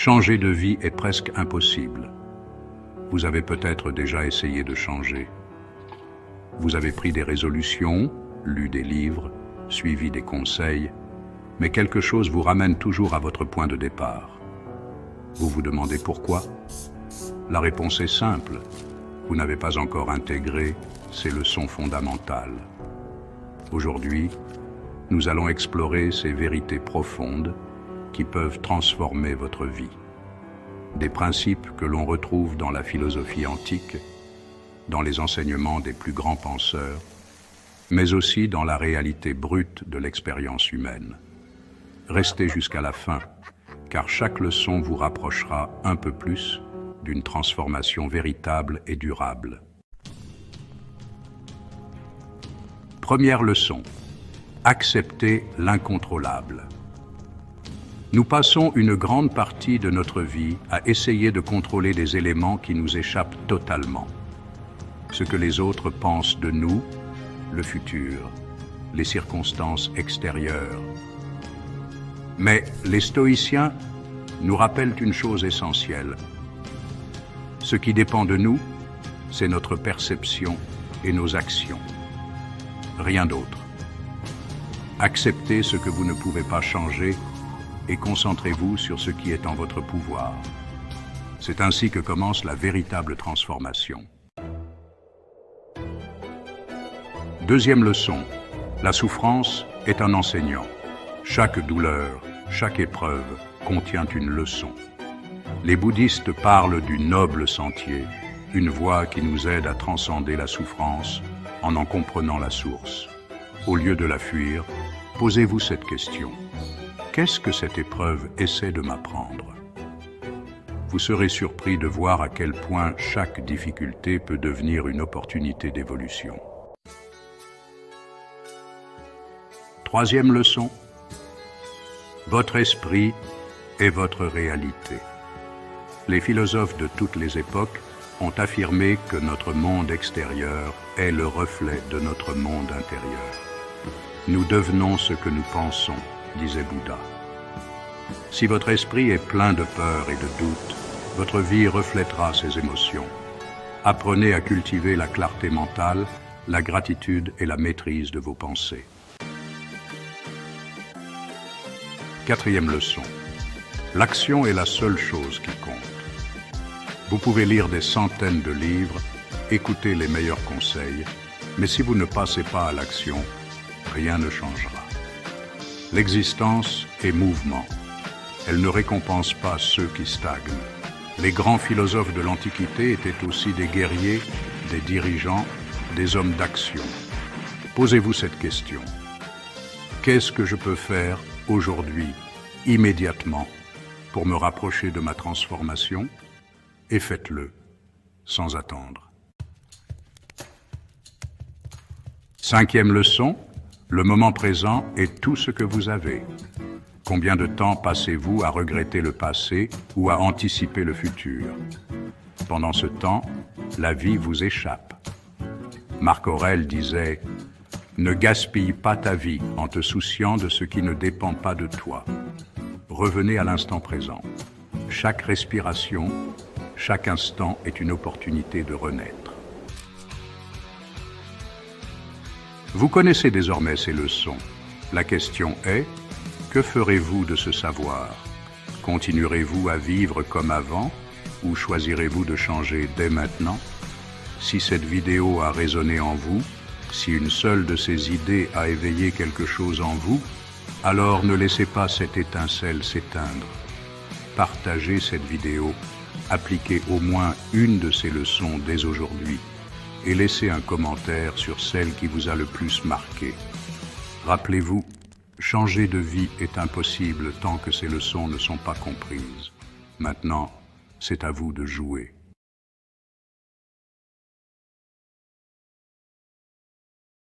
Changer de vie est presque impossible. Vous avez peut-être déjà essayé de changer. Vous avez pris des résolutions, lu des livres, suivi des conseils, mais quelque chose vous ramène toujours à votre point de départ. Vous vous demandez pourquoi? La réponse est simple. Vous n'avez pas encore intégré ces leçons fondamentales. Aujourd'hui, nous allons explorer ces vérités profondes qui peuvent transformer votre vie. Des principes que l'on retrouve dans la philosophie antique, dans les enseignements des plus grands penseurs, mais aussi dans la réalité brute de l'expérience humaine. Restez jusqu'à la fin, car chaque leçon vous rapprochera un peu plus d'une transformation véritable et durable. Première leçon. Accepter l'incontrôlable. Nous passons une grande partie de notre vie à essayer de contrôler des éléments qui nous échappent totalement. Ce que les autres pensent de nous, le futur, les circonstances extérieures. Mais les stoïciens nous rappellent une chose essentielle. Ce qui dépend de nous, c'est notre perception et nos actions. Rien d'autre. Acceptez ce que vous ne pouvez pas changer et concentrez-vous sur ce qui est en votre pouvoir. C'est ainsi que commence la véritable transformation. Deuxième leçon. La souffrance est un enseignant. Chaque douleur, chaque épreuve contient une leçon. Les bouddhistes parlent du noble sentier, une voie qui nous aide à transcender la souffrance en comprenant la source. Au lieu de la fuir, posez-vous cette question. Qu'est-ce que cette épreuve essaie de m'apprendre? Vous serez surpris de voir à quel point chaque difficulté peut devenir une opportunité d'évolution. Troisième leçon. Votre esprit est votre réalité. Les philosophes de toutes les époques ont affirmé que notre monde extérieur est le reflet de notre monde intérieur. Nous devenons ce que nous pensons, disait Bouddha. Si votre esprit est plein de peur et de doute, votre vie reflètera ces émotions. Apprenez à cultiver la clarté mentale, la gratitude et la maîtrise de vos pensées. Quatrième leçon. L'action est la seule chose qui compte. Vous pouvez lire des centaines de livres, écouter les meilleurs conseils, mais si vous ne passez pas à l'action, rien ne changera. L'existence est mouvement. Elle ne récompense pas ceux qui stagnent. Les grands philosophes de l'Antiquité étaient aussi des guerriers, des dirigeants, des hommes d'action. Posez-vous cette question. Qu'est-ce que je peux faire aujourd'hui, immédiatement, pour me rapprocher de ma transformation? Et faites-le, sans attendre. Cinquième leçon, le moment présent est tout ce que vous avez. Combien de temps passez-vous à regretter le passé ou à anticiper le futur? Pendant ce temps, la vie vous échappe. Marc Aurèle disait « Ne gaspille pas ta vie en te souciant de ce qui ne dépend pas de toi. Revenez à l'instant présent. Chaque respiration, chaque instant est une opportunité de renaître. » Vous connaissez désormais ces leçons. La question est, que ferez-vous de ce savoir? Continuerez-vous à vivre comme avant ou choisirez-vous de changer dès maintenant? Si cette vidéo a résonné en vous, si une seule de ces idées a éveillé quelque chose en vous, alors ne laissez pas cette étincelle s'éteindre. Partagez cette vidéo, appliquez au moins une de ces leçons dès aujourd'hui et laissez un commentaire sur celle qui vous a le plus marqué. Rappelez-vous, changer de vie est impossible tant que ces leçons ne sont pas comprises. Maintenant, c'est à vous de jouer.